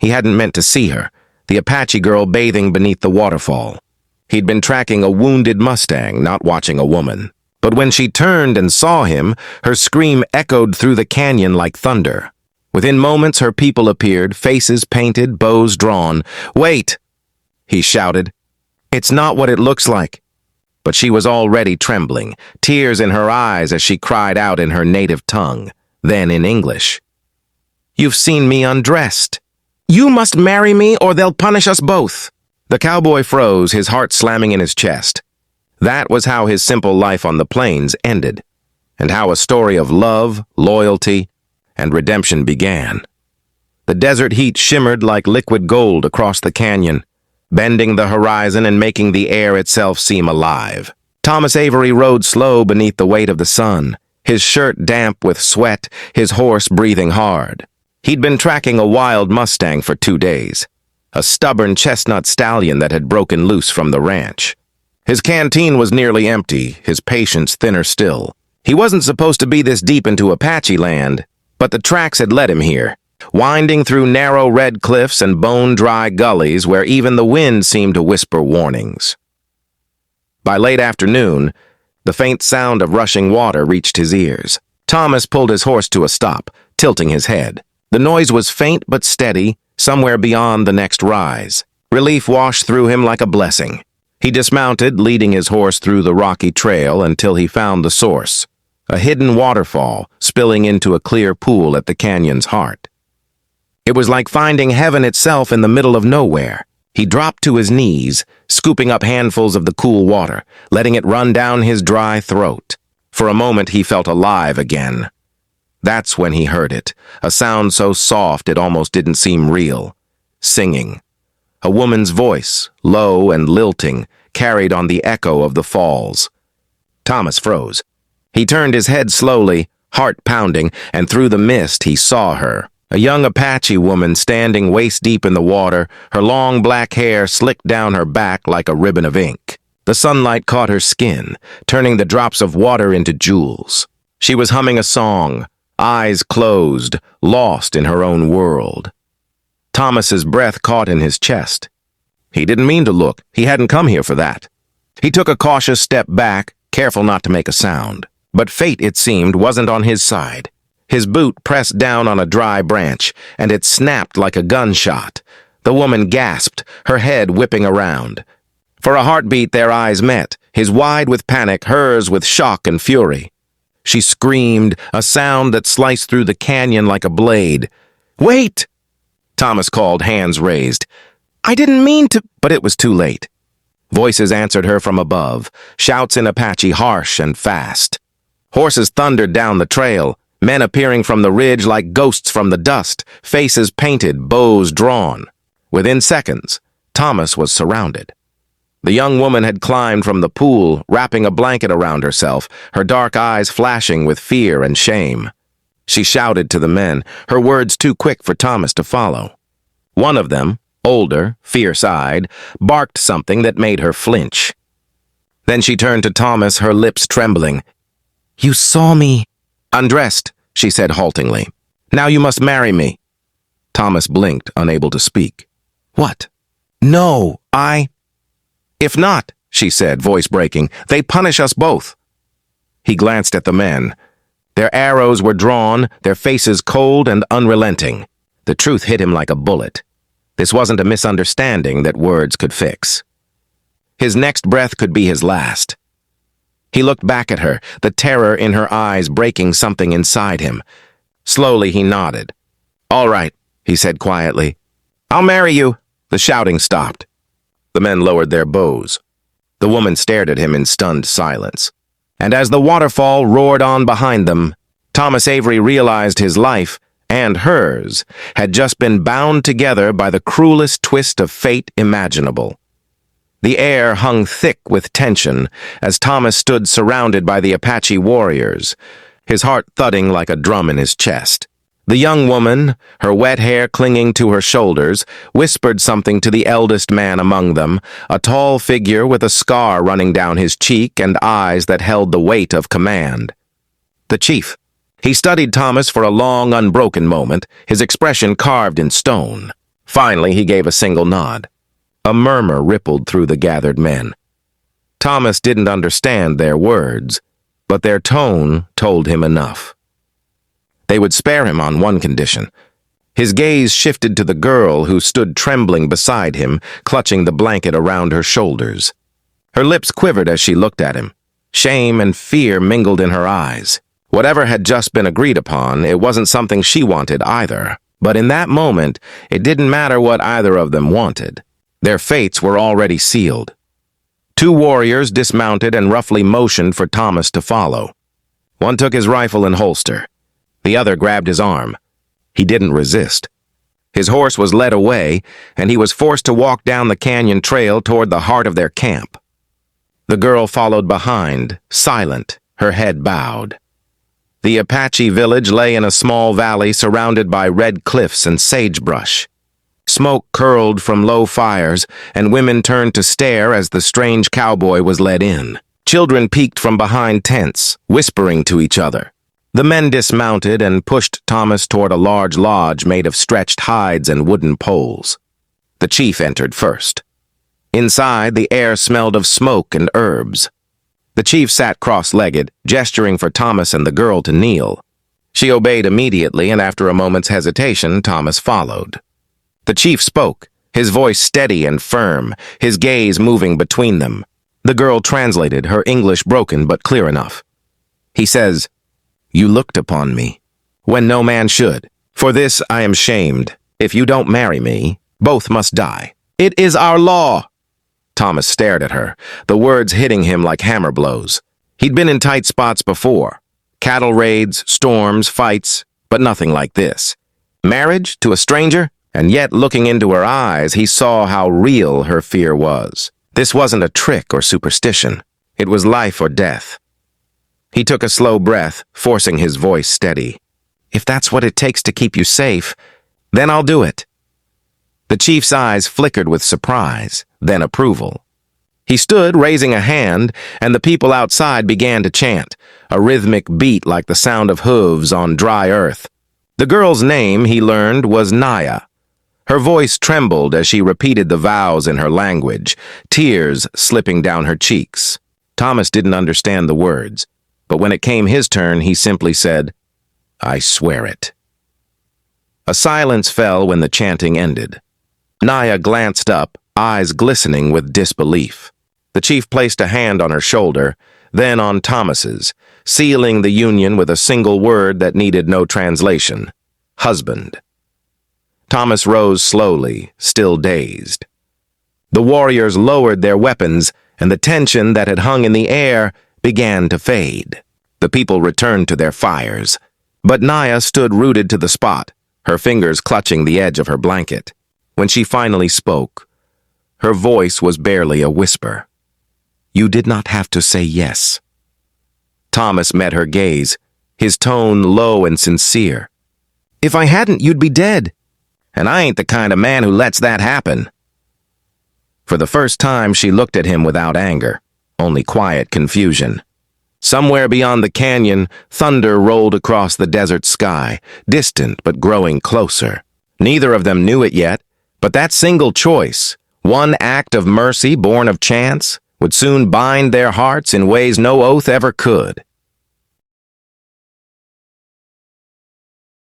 He hadn't meant to see her, the Apache girl bathing beneath the waterfall. He'd been tracking a wounded Mustang, not watching a woman. But when she turned and saw him, her scream echoed through the canyon like thunder. Within moments, her people appeared, faces painted, bows drawn. "Wait!" he shouted. "It's not what it looks like." But she was already trembling, tears in her eyes as she cried out in her native tongue, then in English. "You've seen me undressed. You must marry me or they'll punish us both." The cowboy froze, his heart slamming in his chest. That was how his simple life on the plains ended, and how a story of love, loyalty, and redemption began. The desert heat shimmered like liquid gold across the canyon, bending the horizon and making the air itself seem alive. Thomas Avery rode slow beneath the weight of the sun, his shirt damp with sweat, his horse breathing hard. He'd been tracking a wild Mustang for 2 days, a stubborn chestnut stallion that had broken loose from the ranch. His canteen was nearly empty, his patience thinner still. He wasn't supposed to be this deep into Apache land, but the tracks had led him here, winding through narrow red cliffs and bone-dry gullies where even the wind seemed to whisper warnings. By late afternoon, the faint sound of rushing water reached his ears. Thomas pulled his horse to a stop, tilting his head. The noise was faint but steady, somewhere beyond the next rise. Relief washed through him like a blessing. He dismounted, leading his horse through the rocky trail until he found the source, a hidden waterfall spilling into a clear pool at the canyon's heart. It was like finding heaven itself in the middle of nowhere. He dropped to his knees, scooping up handfuls of the cool water, letting it run down his dry throat. For a moment he felt alive again. That's when he heard it, a sound so soft it almost didn't seem real. Singing. A woman's voice, low and lilting, carried on the echo of the falls. Thomas froze. He turned his head slowly, heart pounding, and through the mist he saw her. A young Apache woman standing waist-deep in the water, her long black hair slicked down her back like a ribbon of ink. The sunlight caught her skin, turning the drops of water into jewels. She was humming a song, eyes closed, lost in her own world. Thomas's breath caught in his chest. He didn't mean to look. He hadn't come here for that. He took a cautious step back, careful not to make a sound. But fate, it seemed, wasn't on his side. His boot pressed down on a dry branch, and it snapped like a gunshot. The woman gasped, her head whipping around. For a heartbeat their eyes met, his wide with panic, hers with shock and fury. She screamed, a sound that sliced through the canyon like a blade. "Wait!" Thomas called, hands raised. "I didn't mean to—" But it was too late. Voices answered her from above, shouts in Apache harsh and fast. Horses thundered down the trail, men appearing from the ridge like ghosts from the dust, faces painted, bows drawn. Within seconds, Thomas was surrounded. The young woman had climbed from the pool, wrapping a blanket around herself, her dark eyes flashing with fear and shame. She shouted to the men, her words too quick for Thomas to follow. One of them, older, fierce-eyed, barked something that made her flinch. Then she turned to Thomas, her lips trembling. "You saw me." "Undressed," she said haltingly. "Now you must marry me." Thomas blinked, unable to speak. "What?" "No, If not," she said, voice breaking, "they punish us both." He glanced at the men. Their arrows were drawn, their faces cold and unrelenting. The truth hit him like a bullet. This wasn't a misunderstanding that words could fix. His next breath could be his last. He looked back at her, the terror in her eyes breaking something inside him. Slowly he nodded. "All right," he said quietly. "I'll marry you." The shouting stopped. The men lowered their bows. The woman stared at him in stunned silence. And as the waterfall roared on behind them, Thomas Avery realized his life, and hers, had just been bound together by the cruelest twist of fate imaginable. The air hung thick with tension as Thomas stood surrounded by the Apache warriors, his heart thudding like a drum in his chest. The young woman, her wet hair clinging to her shoulders, whispered something to the eldest man among them, a tall figure with a scar running down his cheek and eyes that held the weight of command. The chief. He studied Thomas for a long, unbroken moment, his expression carved in stone. Finally, he gave a single nod. A murmur rippled through the gathered men. Thomas didn't understand their words, but their tone told him enough. They would spare him on one condition. His gaze shifted to the girl who stood trembling beside him, clutching the blanket around her shoulders. Her lips quivered as she looked at him. Shame and fear mingled in her eyes. Whatever had just been agreed upon, it wasn't something she wanted either. But in that moment, it didn't matter what either of them wanted. Their fates were already sealed. Two warriors dismounted and roughly motioned for Thomas to follow. One took his rifle and holster. The other grabbed his arm. He didn't resist. His horse was led away, and he was forced to walk down the canyon trail toward the heart of their camp. The girl followed behind, silent, her head bowed. The Apache village lay in a small valley surrounded by red cliffs and sagebrush. Smoke curled from low fires, and women turned to stare as the strange cowboy was led in. Children peeked from behind tents, whispering to each other. The men dismounted and pushed Thomas toward a large lodge made of stretched hides and wooden poles. The chief entered first. Inside, the air smelled of smoke and herbs. The chief sat cross-legged, gesturing for Thomas and the girl to kneel. She obeyed immediately, and after a moment's hesitation, Thomas followed. The chief spoke, his voice steady and firm, his gaze moving between them. The girl translated, her English broken but clear enough. He says, "You looked upon me, when no man should. For this I am shamed. If you don't marry me, both must die. It is our law." Thomas stared at her, the words hitting him like hammer blows. He'd been in tight spots before. Cattle raids, storms, fights, but nothing like this. Marriage to a stranger? And yet, looking into her eyes, he saw how real her fear was. This wasn't a trick or superstition. It was life or death. He took a slow breath, forcing his voice steady. "If that's what it takes to keep you safe, then I'll do it." The chief's eyes flickered with surprise, then approval. He stood, raising a hand, and the people outside began to chant, a rhythmic beat like the sound of hooves on dry earth. The girl's name, he learned, was Naya. Her voice trembled as she repeated the vows in her language, tears slipping down her cheeks. Thomas didn't understand the words, but when it came his turn, he simply said, "I swear it." A silence fell when the chanting ended. Naya glanced up, eyes glistening with disbelief. The chief placed a hand on her shoulder, then on Thomas's, sealing the union with a single word that needed no translation: husband. Thomas rose slowly, still dazed. The warriors lowered their weapons, and the tension that had hung in the air began to fade. The people returned to their fires, but Naya stood rooted to the spot, her fingers clutching the edge of her blanket. When she finally spoke, her voice was barely a whisper. "You did not have to say yes." Thomas met her gaze, his tone low and sincere. "If I hadn't, you'd be dead. And I ain't the kind of man who lets that happen." For the first time, she looked at him without anger, only quiet confusion. Somewhere beyond the canyon, thunder rolled across the desert sky, distant but growing closer. Neither of them knew it yet, but that single choice, one act of mercy born of chance, would soon bind their hearts in ways no oath ever could.